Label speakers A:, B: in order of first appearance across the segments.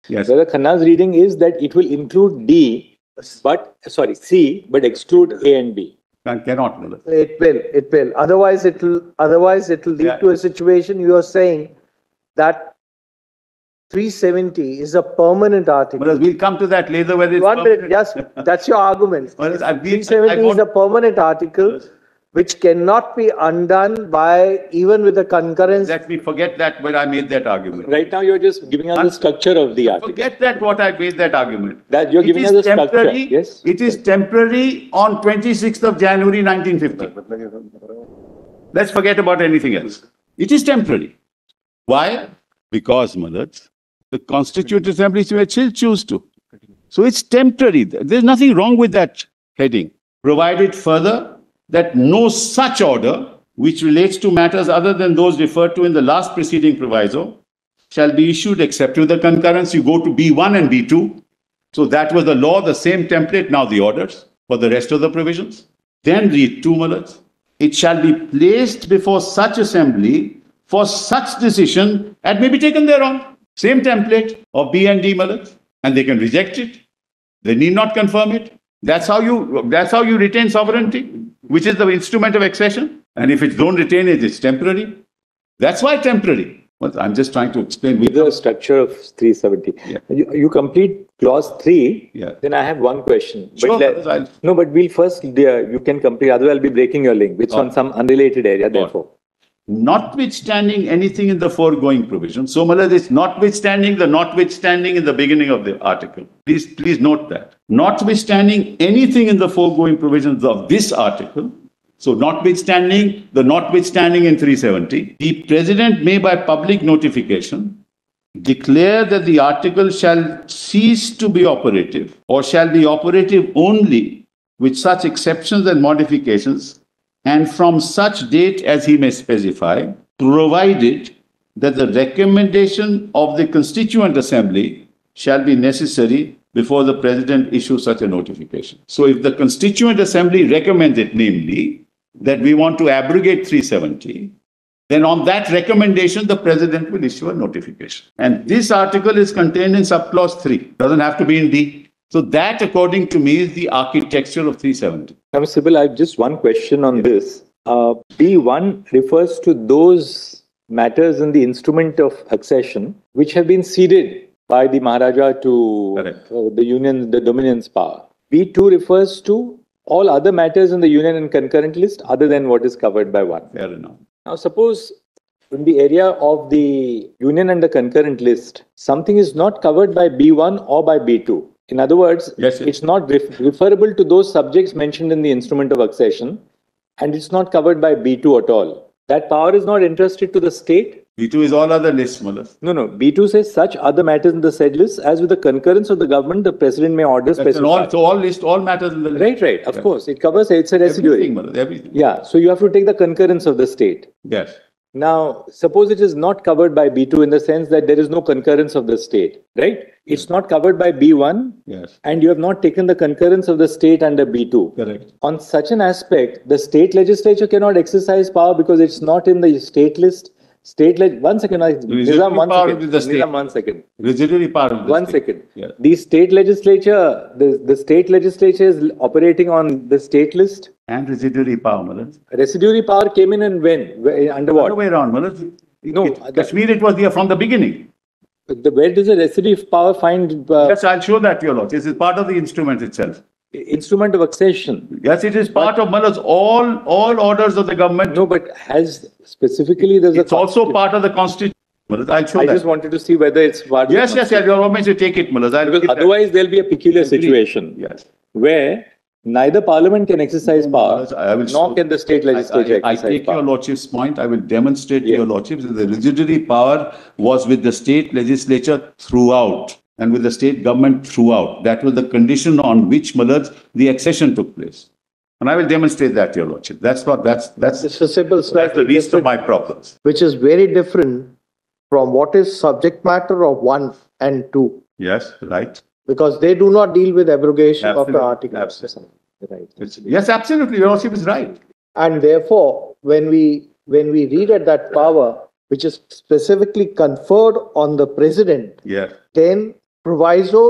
A: Yes.
B: Whether Khanna's reading is that it will include C, but exclude A and B.
A: Cannot, Mullah.
C: It will. Otherwise, it will lead to a situation you are saying that 370 is a permanent article.
A: Mullah, we'll come to that later whether it's
C: One minute, yes, that's your argument. 370 is a permanent article which cannot be undone by even with the concurrence.
A: Let me forget that when I made that argument.
B: Right now, you're just giving us the structure of the article.
A: Forget that what I made that argument.
B: That you're giving us the structure. Yes.
A: It is temporary on 26th of January 1950. Let's forget about anything else. It is temporary. Why? Because, Malad, the Constituent Assembly may still choose to. So it's temporary. There's nothing wrong with that heading. Provided further that no such order which relates to matters other than those referred to in the last preceding proviso shall be issued except with the concurrence. You go to B1 and B2. So that was the law, the same template, now the orders for the rest of the provisions. Then read 2, Malad. It shall be placed before such assembly for such decision and may be taken thereon. Same template of B and D, Malad. And they can reject it. They need not confirm it. That's how you retain sovereignty, which is the instrument of accession. And if it don't retain it, it's temporary. That's why temporary. Well, I'm just trying to explain.
B: With the structure of 370.
A: Yeah.
B: You complete clause 3, then I have one question.
A: Sure,
B: but we'll first, you can complete, otherwise I'll be breaking your link. It's on some unrelated area, therefore.
A: Notwithstanding anything in the foregoing provision. So, Malad, it's notwithstanding in the beginning of the article. Please note that. Notwithstanding anything in the foregoing provisions of this article, so notwithstanding in 370, the President may by public notification declare that the article shall cease to be operative or shall be operative only with such exceptions and modifications and from such date as he may specify, provided that the recommendation of the Constituent Assembly shall be necessary before the President issues such a notification. So if the Constituent Assembly recommends it, namely, that we want to abrogate 370, then on that recommendation, the President will issue a notification. And this article is contained in subclause 3. Doesn't have to be in D. So that, according to me, is the architecture of 370.
B: Now, Sibyl, I have just one question on this. B1 refers to those matters in the instrument of accession which have been ceded by the Maharaja to the Dominion's power. B2 refers to all other matters in the Union and concurrent list other than what is covered by 1.
A: Fair enough.
B: Now, suppose in the area of the Union and the concurrent list, something is not covered by B1 or by B2. In other words, it's not referable to those subjects mentioned in the instrument of accession, and it's not covered by B2 at all. That power is not entrusted to the state.
A: B2 is all other lists, Mullah.
B: No. B2 says such other matters in the said list as with the concurrence of the government, the President may order specified.
A: So all matters in the list.
B: Right. Of course. It covers, it's a residuary.
A: Everything.
B: Yeah. So you have to take the concurrence of the state.
A: Yes.
B: Now, suppose it is not covered by B2 in the sense that there is no concurrence of the state, right? It's not covered by B1, and you have not taken the concurrence of the state under B2.
A: Correct.
B: On such an aspect, the state legislature cannot exercise power because it's not in the state list. One second.
A: Nizam,
B: one second.
A: Residuary power of the
B: One second. The state legislature, the state legislature is operating on the state list.
A: And residuary power, Mullah.
B: Residuary power came in and when? Under what?
A: Other way around, Mullah.
B: No.
A: Kashmir, it was there from the beginning.
B: Where does the residuary power find?
A: Yes, I'll show that to you, Lord. This is part of the instrument itself.
B: Instrument of accession.
A: Yes, it is part of Mullah's all orders of the government.
B: No, but has specifically
A: it's also part of the constitution. I'll show
B: I just wanted to see whether it's part
A: Yes, you're always to take it, Mullah.
B: Otherwise, there'll be a peculiar situation where neither Parliament can exercise power, nor can the state legislature exercise power.
A: I take your Lordship's point. I will demonstrate to your Lordships that the residuary power was with the state legislature throughout and with the state government throughout. That was the condition on which, Mullah, the accession took place. And I will demonstrate that to your Lordship. That's the least of my problems.
C: Which is very different from what is subject matter of 1 and 2.
A: Yes, right.
C: Because they do not deal with abrogation of the article.
A: Absolutely. Right. Yes, absolutely. Your Lordship is right.
C: And therefore, when we read at that power, which is specifically conferred on the President, then proviso,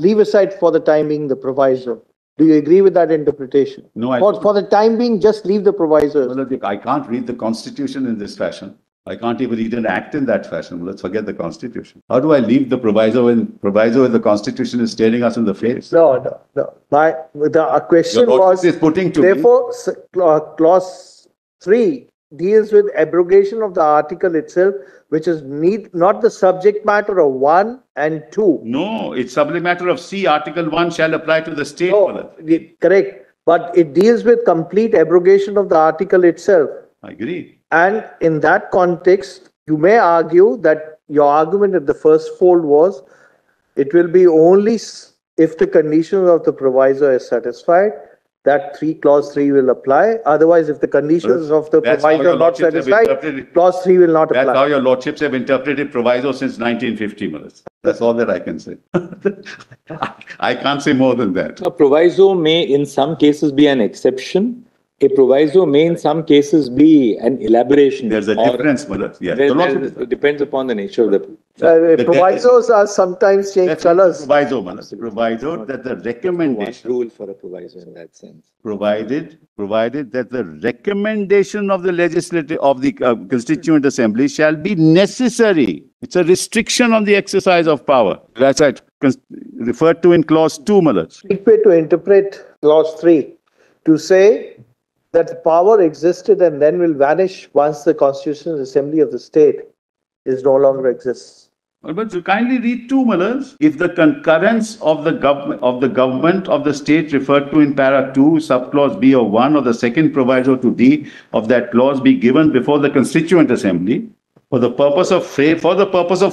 C: leave aside for the time being the proviso. Do you agree with that interpretation?
A: No,
C: For the time being, just leave the provisos.
A: Well, I can't read the Constitution in this fashion. I can't even read an act in that fashion. Let's forget the Constitution. How do I leave the proviso when the Constitution is staring us in the face?
C: No. The question was,
A: is putting to
C: therefore, clause 3 deals with abrogation of the article itself, which is not the subject matter of 1 and 2.
A: No, it's subject matter of C. Article 1 shall apply to the state.
C: No, correct. But it deals with complete abrogation of the article itself.
A: I agree.
C: And in that context, you may argue that your argument at the first fold was, it will be only if the conditions of the proviso is satisfied, that clause 3 will apply. Otherwise, if the conditions of the proviso are not satisfied, clause 3 will not apply.
A: That's how your lordships have interpreted proviso since 1950, Malas. That's all that I can say. I can't say more than that.
B: A proviso may in some cases be an exception. A proviso may in some cases be an elaboration.
A: There's a difference, Malas. Yes.
B: It depends upon the nature of the...
C: provisos are sometimes change colors.
A: Proviso, Malas. Proviso that the recommendation...
B: Rule for a proviso in that sense.
A: Provided that the recommendation of the Constituent Assembly shall be necessary. It's a restriction on the exercise of power. That's right. Referred to in clause 2, Malas.
C: Quick way to interpret clause 3 to say that the power existed and then will vanish once the Constitutional Assembly of the state no longer exists.
A: But you kindly read 2, Malas. If the concurrence of the government of the state referred to in para 2, subclause B of 1 or the second proviso to D of that clause be given before the Constituent Assembly for the purpose of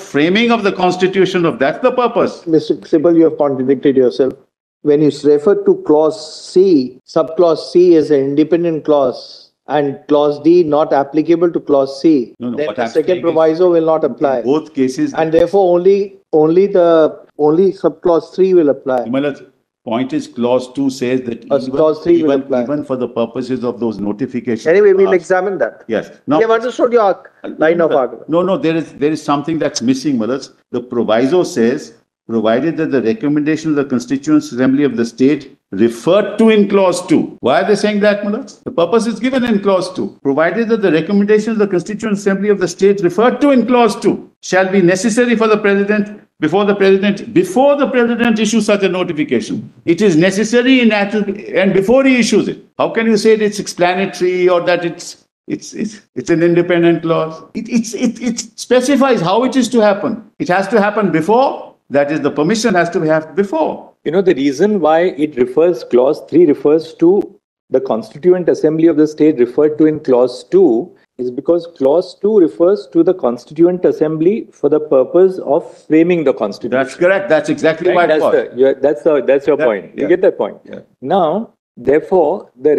A: framing of the Constitution that's the purpose.
C: Mr. Sibal, you have contradicted yourself. When you refer to clause C, subclause C is an independent clause and clause D not applicable to clause C, then the second proviso will not apply.
A: In both cases.
C: And therefore only subclause 3 will apply.
A: Himala's point is clause 2 says that
C: clause 3 will apply.
A: Even for the purposes of those notifications.
C: Anyway, we'll examine that.
A: Yes.
C: Now, we have understood your line of argument.
A: No, there is something that's missing, Malas. The proviso says, provided that the recommendation of the Constituent Assembly of the state referred to in clause 2. Why are they saying that, Malas? The purpose is given in clause 2. Provided that the recommendation of the Constituent Assembly of the state referred to in clause 2 shall be necessary for the president before the president issues such a notification. It is necessary and before he issues it. How can you say that it's explanatory or that it's an independent clause? It specifies how it is to happen. It has to happen before. That is, the permission has to have before.
B: The reason why clause 3 refers to the Constituent Assembly of the state referred to in clause 2 is because clause 2 refers to the Constituent Assembly for the purpose of framing the Constitution.
A: That's correct. That's exactly why it was.
B: That's your point. Yeah. You get that point?
A: Yeah.
B: Now, therefore, the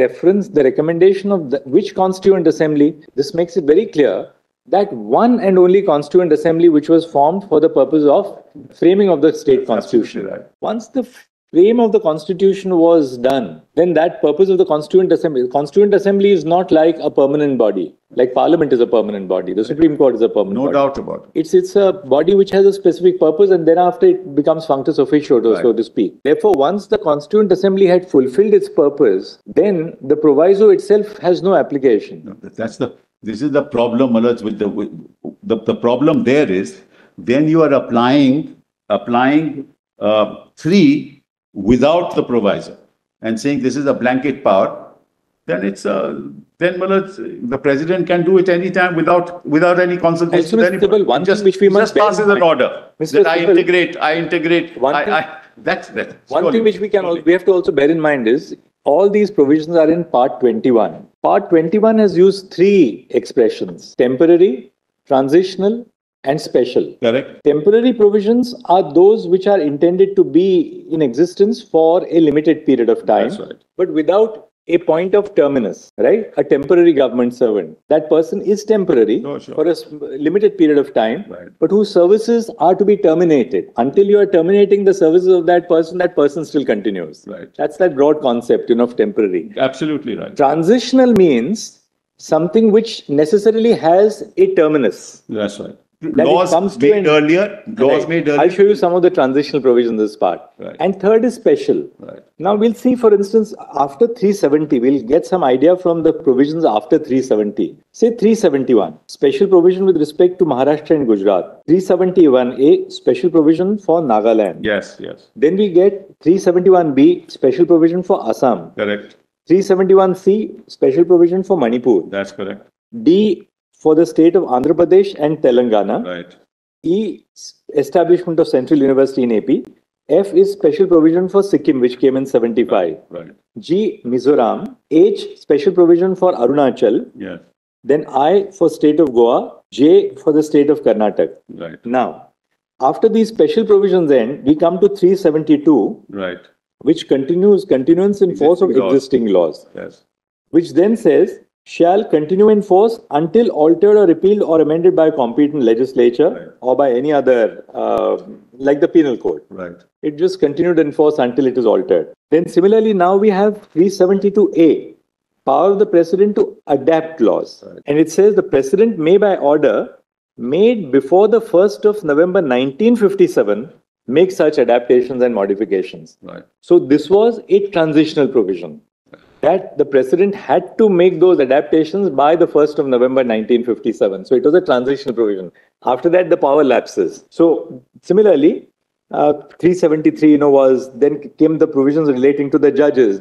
B: recommendation of which Constituent Assembly, this makes it very clear that one and only Constituent Assembly which was formed for the purpose of framing of the state constitution.
A: Right.
B: Once the frame of the constitution was done, then that purpose of the Constituent Assembly is not like a permanent body, like Parliament is a permanent body, the Supreme Court is a permanent body.
A: No doubt about it.
B: It's a body which has a specific purpose and then after it becomes functus officio, so to speak. Therefore, once the Constituent Assembly had fulfilled its purpose, then the proviso itself has no application.
A: No, this is the problem, Malas, with the problem there is when you are applying 3 without the proviso and saying this is a blanket power, then Malas, the president can do it anytime without any consultation with anybody.
B: One thing which we must
A: passes an order. That I integrate.
B: One thing which we have to also bear in mind is all these provisions are in Part 21. Part 21 has used 3 expressions: temporary, transitional, and special.
A: Correct.
B: Temporary provisions are those which are intended to be in existence for a limited period of time,
A: That's right.
B: but without a point of terminus, right? A temporary government servant. That person is temporary for a limited period of time, but whose services are to be terminated. Until you are terminating the services of that person still continues.
A: Right.
B: That's that broad concept, of temporary.
A: Absolutely right.
B: Transitional means something which necessarily has a terminus.
A: That's right. laws made earlier.
B: I'll show you some of the transitional provisions in this part.
A: Right.
B: And third is special.
A: Right.
B: Now we'll see, for instance, after 370, we'll get some idea from the provisions after 370. Say 371, special provision with respect to Maharashtra and Gujarat. 371A, special provision for Nagaland.
A: Yes, yes.
B: Then we get 371B, special provision for Assam.
A: Correct.
B: 371C, special provision for Manipur.
A: That's correct.
B: D, for the state of Andhra Pradesh and Telangana.
A: Right.
B: E, establishment of Central University in AP. F is special provision for Sikkim, which came in 75.
A: Right.
B: G, Mizoram. H, special provision for Arunachal.
A: Yes.
B: Then I for state of Goa. J for the state of Karnataka.
A: Right.
B: Now, after these special provisions end, we come to 372.
A: Right.
B: Which continuance in force of existing laws.
A: Yes.
B: Which then says, shall continue in force until altered or repealed or amended by a competent legislature,
A: right,
B: or by any other, like the penal code.
A: Right.
B: It just continued in force until it is altered. Then similarly, now we have 372A, power of the president to adapt laws.
A: Right.
B: And it says the president may, by order made before the 1st of November 1957, make such adaptations and modifications.
A: Right.
B: So this was a transitional provision, that the president had to make those adaptations by the 1st of November 1957. So it was a transitional provision. After that, the power lapses. So similarly, 373, then came the provisions relating to the judges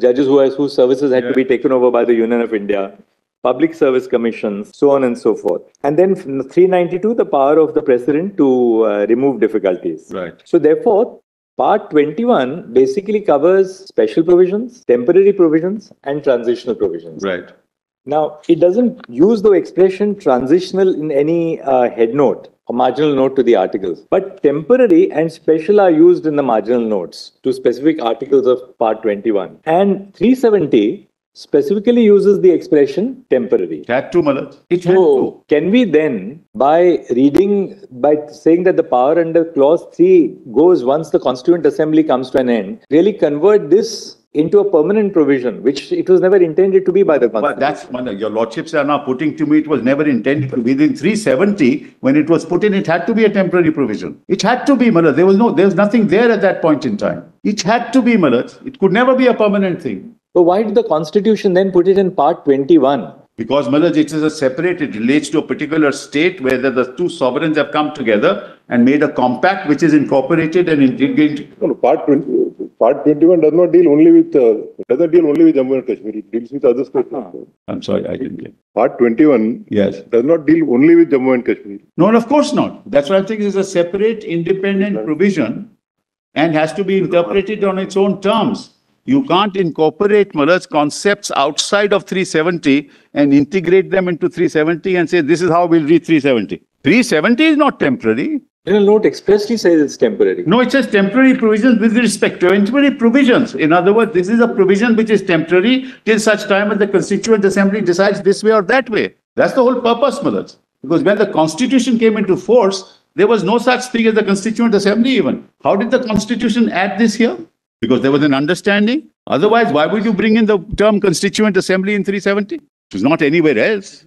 B: whose services had to be taken over by the Union of India, public service commissions, so on and so forth. And then 392, the power of the president to remove difficulties.
A: Right.
B: So therefore, Part 21 basically covers special provisions, temporary provisions, and transitional provisions.
A: Right.
B: Now, it doesn't use the expression transitional in any head note or marginal note to the articles, but temporary and special are used in the marginal notes to specific articles of Part 21. And 370 specifically uses the expression temporary.
A: It had to, Malad. It had
B: So,
A: to.
B: can we then, by saying that the power under clause 3 goes once the Constituent Assembly comes to an end, really convert this into a permanent provision, which it was never intended to be by the Constitution?
A: But that's, Malad, your lordships are now putting to me, it was never intended to be. Within 370, when it was put in, it had to be a temporary provision. It had to be, Malad. There was nothing there at that point in time. It had to be, Malad. It could never be a permanent thing.
B: But why did the Constitution then put it in Part 21?
A: Because, Malad, it is a separate, it relates to a particular state where the two sovereigns have come together and made a compact which is incorporated and integrated.
D: No, Part 21 does not deal only with Jammu and Kashmir. It deals with other states.
A: I'm sorry, I didn't get it.
D: Part 21
A: Yes.
D: does not deal only with Jammu and Kashmir.
A: No, of course not. That's why I think it's a separate, independent provision and has to be interpreted on its own terms. You can't incorporate Malad's concepts outside of 370 and integrate them into 370 and say, this is how we'll read 370. 370 is not temporary.
B: The note expressly says it's temporary.
A: No, it says temporary provisions with respect to temporary provisions. In other words, this is a provision which is temporary till such time as the Constituent Assembly decides this way or that way. That's the whole purpose, Malad. Because when the Constitution came into force, there was no such thing as the Constituent Assembly even. How did the Constitution add this here? Because there was an understanding. Otherwise, why would you bring in the term Constituent Assembly in 370? It was not anywhere else.